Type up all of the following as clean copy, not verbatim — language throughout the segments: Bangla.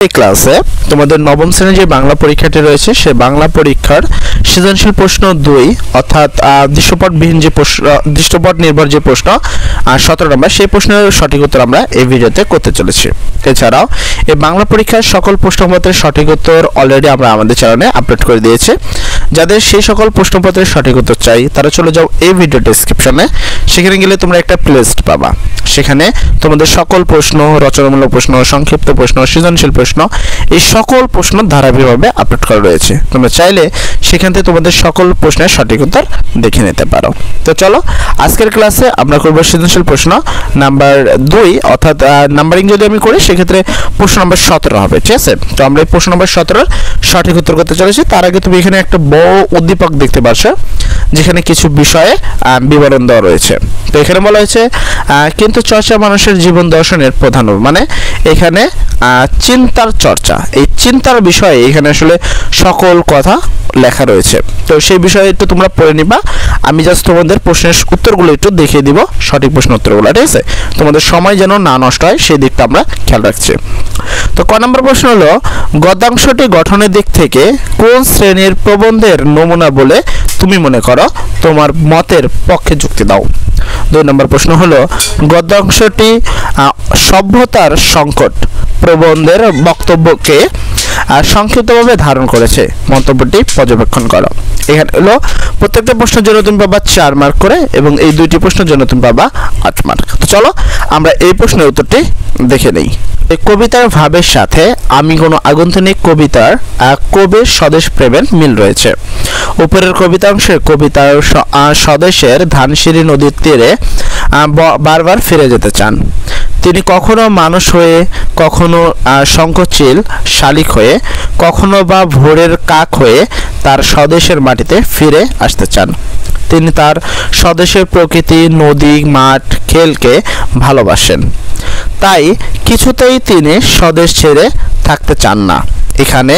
এই ক্লাসে তোমাদের নবম শ্রেণীর যে বাংলা পরীক্ষাটি রয়েছে সেই বাংলা পরীক্ষার সৃজনশীল প্রশ্ন 2 অর্থাৎ দৃশ্যপটবিহীন যে প্রশ্ন, দৃশ্যপট নির্ভর যে প্রশ্ন 17 নম্বর, সেই প্রশ্নের সঠিক উত্তর আমরা এই ভিডিওতে করতে চলেছি। এছাড়াও এই বাংলা পরীক্ষার সকল প্রশ্নপত্রের সঠিক উত্তর অলরেডি আমরা আমাদের চ্যানেলে আপলোড করে দিয়েছি। যাদের সেই সকল প্রশ্নপত্রের সঠিক উত্তর চাই তারা চলে যাও এই ভিডিও ডেসক্রিপশনে, সেখানে গেলে তোমরা একটা প্লেলিস্ট পাবা। সেখানে তোমাদের সকল প্রশ্ন, রচনামূলক প্রশ্ন, সংক্ষিপ্ত প্রশ্ন, সৃজনশীল প্রশ্ন, এই সকল প্রশ্ন ধারাবাহিকভাবে আপলোড করা রয়েছে। তোমরা চাইলে সেখান থেকে তোমাদের সকল প্রশ্নের সঠিক উত্তর দেখে নিতে পারো। তো চলো আজকের ক্লাসে আমরা করব সৃজনশীল প্রশ্ন নাম্বার 2, অর্থাৎ নাম্বারিং যদি আমি করি সেক্ষেত্রে প্রশ্ন নাম্বার 17 হবে, ঠিক আছে? তো আমরা এই প্রশ্ন নাম্বার 17 সঠিক উত্তর করতে চলেছি। তার আগে তুমি এখানে একটা বড় উদ্দীপক দেখতে পাচ্ছ যেখানে কিছু বিষয়ে বিবরণ দেওয়া রয়েছে। তো এখানে বলা হয়েছে কিন্তু চর্চা মানুষের জীবন দর্শনের প্রধান, মানে এখানে চিন্তার চর্চা, এই চিন্তার বিষয়ে এখানে আসলে সকল কথা লেখা রয়েছে। তো সেই বিষয়ে একটু তোমরা পড়ে নিবা। আমি জাস্ট তোমাদের প্রশ্নের উত্তরগুলো একটু দেখিয়ে দিব, সঠিক প্রশ্ন উত্তরগুলো, ঠিক আছে? তোমাদের সময় যেন না নষ্ট হয় সেই দিকটা আমরা খেয়াল রাখছি। তো ক নম্বর প্রশ্ন হলো, গদ্যাংশটি গঠনের দিক থেকে কোন শ্রেণীর প্রবন্ধের নমুনা বলে তুমি মনে করো? তোমার মতের পক্ষে যুক্তি দাও। 2 নম্বর প্রশ্ন হলো, গদ্যাংশটি সভ্যতার সংকট প্রবন্ধের বক্তব্যকে সংক্ষিপ্তভাবে ধারণ করেছে, মন্তব্যটি পর্যবেক্ষণ করো। এখানে হলো প্রত্যেকটা প্রশ্নের জন্য তুমি পাবা 4 মার্ক করে এবং এই 2টি প্রশ্নের জন্য তুমি পাবা 8 মার্ক। তো চলো আমরা এই প্রশ্নের উত্তরটি দেখে নেই। এই কবিতার ভাবের সাথে আমি কোনো আগন্তুনিক কবিতার কবির স্বদেশ প্রেমের মিল রয়েছে। উপরের কবিতাংশে কবিতার স্বদেশের ধানসিঁড়ি নদীর তীরে বারবার ফিরে যেতে চান। তিনি কখনো মানুষ হয়ে, কখনো শঙ্খচিল শালিক হয়ে, কখনো বা ভোরের কাক হয়ে তার স্বদেশের মাটিতে ফিরে আসতে চান। তিনি তার স্বদেশের প্রকৃতি, নদী, মাঠ, খেলকে ভালোবাসেন, তাই কিছুতেই তিনি স্বদেশ ছেড়ে থাকতে চান না। এখানে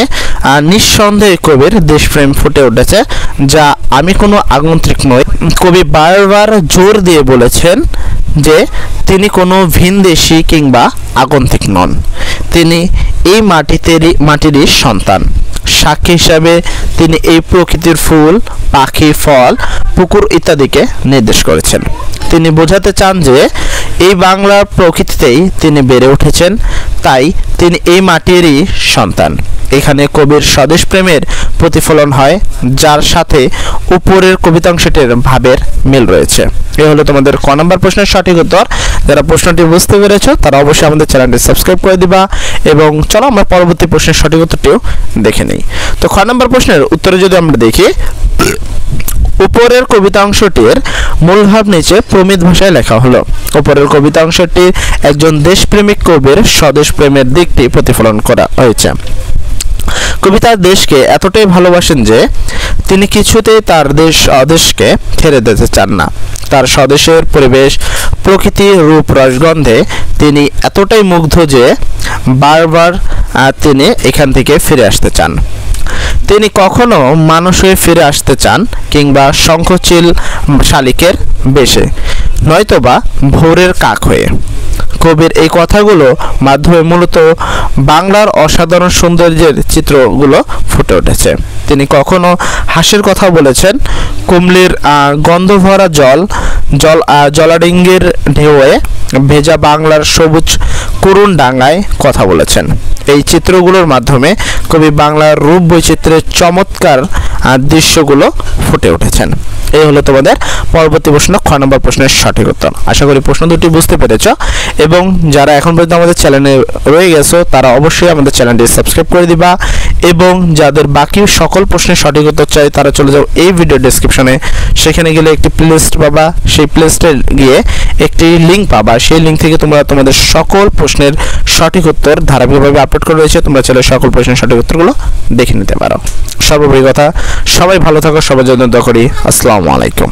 নিঃসন্দেহে কবির দেশপ্রেম ফুটে উঠেছে, যা আমি কোনো আগন্তুক নই। কবি বারবার জোর দিয়ে বলেছেন যে তিনি কোনো ভিনদেশী কিংবা আগন্তুক নন, তিনি এই মাটিরই সন্তান। সাক্ষী হিসাবে তিনি এই প্রকৃতির ফুল, পাখি, ফল, পুকুর ইত্যাদিকে নির্দেশ করেছেন। তিনি বোঝাতে চান যে এই বাংলার প্রকৃতিতেই তিনি বেড়ে উঠেছেন, তাই তিনি এই মাটিরই সন্তান। এখানে কবির স্বদেশ প্রেমের প্রতিফলন হয়, যার সাথে উপরের কবিতাংশটির ভাবের মিল রয়েছে। এই হলো তোমাদের ক নম্বর প্রশ্নের সঠিক উত্তর। যারা প্রশ্নটি বুঝতে পেরেছো তারা অবশ্যই আমাদের চ্যানেলটি সাবস্ক্রাইব করে দিবা এবং চলো আমরা পরবর্তী প্রশ্নের সঠিক উত্তরটিও দেখে নিই। তো খ নম্বর প্রশ্নের উত্তরে যদি আমরা দেখি, উপরের কবিতাংশটির মূল ভাব নিচে প্রমিত ভাষায় লেখা হলো। উপরের কবিতাংশটি একজন দেশপ্রেমিক কবির স্বদেশ প্রেমের দিকটি প্রতিফলন করা হয়েছে। কবি তার দেশকে এতটাই ভালোবাসেন যে তিনি কিছুতেই তার দেশকে ছেড়ে যেতে চান না। তার স্বদেশের পরিবেশ, প্রকৃতি, রূপ, রসগন্ধে তিনি এতটাই মুগ্ধ যে বারবার তিনি এখান থেকে ফিরে আসতে চান। তিনি কখনো মানুষ হয়ে ফিরে আসতে চান কিংবা শঙ্খচিল শালিকের বেশে, নয়তোবা ভোরের কাক হয়ে। কবির এই কথাগুলো মাধ্যমে মূলত বাংলার অসাধারণ সৌন্দর্যের চিত্রগুলো ফুটে উঠেছে। তিনি কখনো হাসির কথা বলেছেন, কুমলির গন্ধভরা জলাডিঙ্গির ঢেউয়ে ভেজা বাংলার সবুজ করুণ ডাঙ্গায় কথা বলেছেন। এই চিত্রগুলোর মাধ্যমে কবি বাংলার রূপ বৈচিত্র্যের চমৎকার দৃশ্যগুলো ফুটে উঠেছেন। এই হলো তোমাদের পরবর্তী প্রশ্ন, খ নম্বর প্রশ্নের সঠিক উত্তর। আশা করি প্রশ্ন দুটি বুঝতে পেরেছ এবং যারা এখন পর্যন্ত আমাদের চ্যানেলে রয়ে গেছো তারা অবশ্যই আমাদের চ্যানেলটি সাবস্ক্রাইব করে দিবা এবং যাদের বাকি সকল প্রশ্নের সঠিক উত্তর চাই তারা চলে যাও এই ভিডিও ডেসক্রিপশনে, সেখানে গেলে একটি প্লেলিস্ট পাবা, সেই প্লেলিস্টে গিয়ে একটি লিঙ্ক পাবা, সেই লিঙ্ক থেকে তোমরা তোমাদের সকল প্রশ্নের সঠিক উত্তর ধারাবাহিকভাবে আপলোড করা রয়েছে। তোমরা চাইলে সকল প্রশ্নের সঠিক উত্তরগুলো দেখে নিতে পারো। সর্বোপরি কথা, সবাই ভালো থাকো, সবার জন্য দোয়া করি। আসসালামু আলাইকুম।